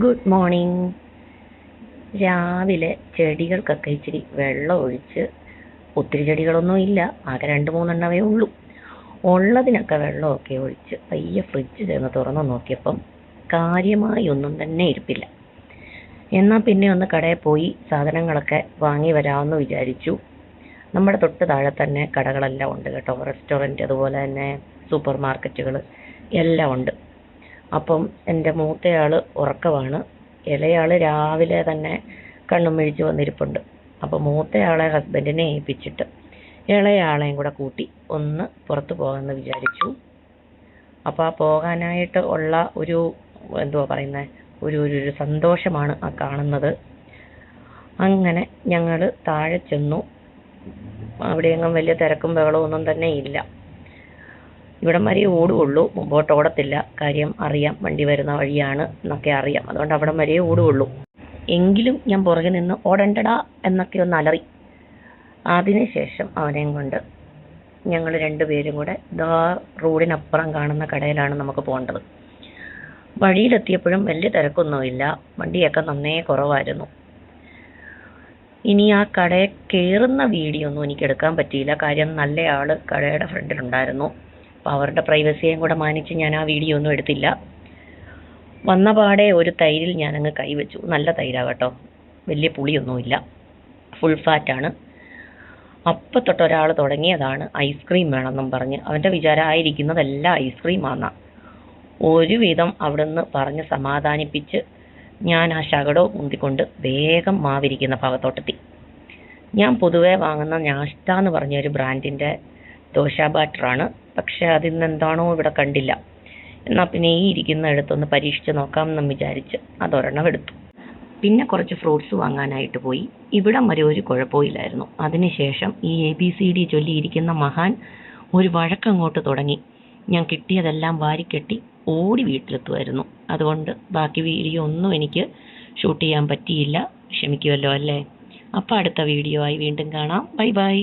Good morning. രാവിലെ ചെടികൾക്കൊക്കെ ഇച്ചിരി വെള്ളം ഒഴിച്ച്, ഒത്തിരി ചെടികളൊന്നും ഇല്ല, ആകെ 2-3 ഉള്ളൂ. ഉള്ളതിനൊക്കെ വെള്ളമൊക്കെ ഒഴിച്ച് പയ്യെ ഫ്രിഡ്ജ് ചെന്ന് തുറന്നു നോക്കിയപ്പം കാര്യമായി ഒന്നും തന്നെ ഇരിപ്പില്ല. എന്നാൽ പിന്നെ ഒന്ന് കടയിൽ പോയി സാധനങ്ങളൊക്കെ വാങ്ങി വരാമെന്ന് വിചാരിച്ചു. നമ്മുടെ തൊട്ട് താഴെ തന്നെ കടകളെല്ലാം ഉണ്ട് കേട്ടോ, റെസ്റ്റോറൻറ്റ്, അതുപോലെ തന്നെ സൂപ്പർ മാർക്കറ്റുകൾ എല്ലാം ഉണ്ട്. അപ്പം എൻ്റെ മൂത്തയാൾ ഉറക്കമാണ്, ഇളയാൾ രാവിലെ തന്നെ കണ്ണും മിഴിച്ച് വന്നിരിപ്പുണ്ട്. അപ്പോൾ മൂത്തയാളെ ഹസ്ബൻഡിനെ ഏൽപ്പിച്ചിട്ട് ഇളയാളെയും കൂടെ കൂട്ടി ഒന്ന് പുറത്ത് പോകാമെന്ന് വിചാരിച്ചു. അപ്പോൾ ആ പോകാനായിട്ട് ഉള്ള ഒരു ഒരു സന്തോഷമാണ് ആ കാണുന്നത്. അങ്ങനെ ഞങ്ങൾ താഴെ ചെന്നു. അവിടെയെങ്ങും വലിയ തിരക്കും ബഹളവും ഒന്നും തന്നെ ഇല്ല. ഇവിടം വരെ ഓടുകയുള്ളൂ, മുമ്പോട്ട് ഓടത്തില്ല. കാര്യം അറിയാം, വണ്ടി വരുന്ന വഴിയാണ് എന്നൊക്കെ അറിയാം, അതുകൊണ്ട് അവിടം വരെ ഓടുകയുള്ളൂ. എങ്കിലും ഞാൻ പുറകെ നിന്ന് ഓടണ്ടടാ എന്നൊക്കെ ഒന്ന് അലറി. അതിനുശേഷം അവനെയും കൊണ്ട് ഞങ്ങൾ 2 പേരും കൂടെ റോഡിനപ്പുറം കാണുന്ന കടയിലാണ് നമുക്ക് പോകേണ്ടത്. വഴിയിലെത്തിയപ്പോഴും വലിയ തിരക്കൊന്നുമില്ല, വണ്ടിയൊക്കെ നന്നേ കുറവായിരുന്നു. ഇനി ആ കടയിൽ കയറുന്ന വീഡിയോ ഒന്നും എനിക്ക് എടുക്കാൻ പറ്റിയില്ല, കാര്യം നല്ലയാൾ കടയുടെ ഫ്രണ്ടിലുണ്ടായിരുന്നു. അപ്പോൾ അവരുടെ പ്രൈവസിയും കൂടെ മാനിച്ച് ഞാൻ ആ വീഡിയോ ഒന്നും എടുത്തില്ല. വന്ന പാടെ ഒരു തൈരിൽ ഞാനങ്ങ് കൈവച്ചു. നല്ല തൈരാണ് കേട്ടോ, വലിയ പുളിയൊന്നുമില്ല, ഫുൾ ഫാറ്റാണ്. അപ്പം തൊട്ട് ഒരാൾ തുടങ്ങിയതാണ് ഐസ്ക്രീം വേണമെന്നും പറഞ്ഞ്. അവൻ്റെ വിചാരം ആയിരിക്കുന്നതെല്ലാം ഐസ്ക്രീമാണെന്നാണ്. ഒരുവിധം അവിടുന്ന് പറഞ്ഞ് സമാധാനിപ്പിച്ച് ഞാൻ ആ ശകടവും മുന്തിക്കൊണ്ട് വേഗം മാവിരിക്കുന്ന ഭാഗത്തോട്ടെത്തി. ഞാൻ പൊതുവെ വാങ്ങുന്ന നാഷ്ട എന്ന് പറഞ്ഞൊരു ബ്രാൻഡിൻ്റെ ദോശ ബാറ്ററാണ്, പക്ഷേ അതിന്ന് എന്താണോ ഇവിടെ കണ്ടില്ല. എന്നാൽ പിന്നെ ഈ ഇരിക്കുന്നിടത്തൊന്ന് പരീക്ഷിച്ച് നോക്കാമെന്നും വിചാരിച്ച് അതൊരെണ്ണം എടുത്തു. പിന്നെ കുറച്ച് ഫ്രൂട്ട്സ് വാങ്ങാനായിട്ട് പോയി. ഇവിടം വരെ ഒരു കുഴപ്പമില്ലായിരുന്നു. അതിനുശേഷം ഈ ABCD ചൊല്ലിയിരിക്കുന്ന മഹാൻ ഒരു വഴക്കങ്ങോട്ട് തുടങ്ങി. ഞാൻ കിട്ടിയതെല്ലാം വാരിക്കെട്ടി ഓടി വീട്ടിലെത്തുമായിരുന്നു. അതുകൊണ്ട് ബാക്കി വീഡിയോ ഒന്നും എനിക്ക് ഷൂട്ട് ചെയ്യാൻ പറ്റിയില്ല, ക്ഷമിക്കുമല്ലോ അല്ലേ. അപ്പോൾ അടുത്ത വീഡിയോ ആയി വീണ്ടും കാണാം. Bye bye.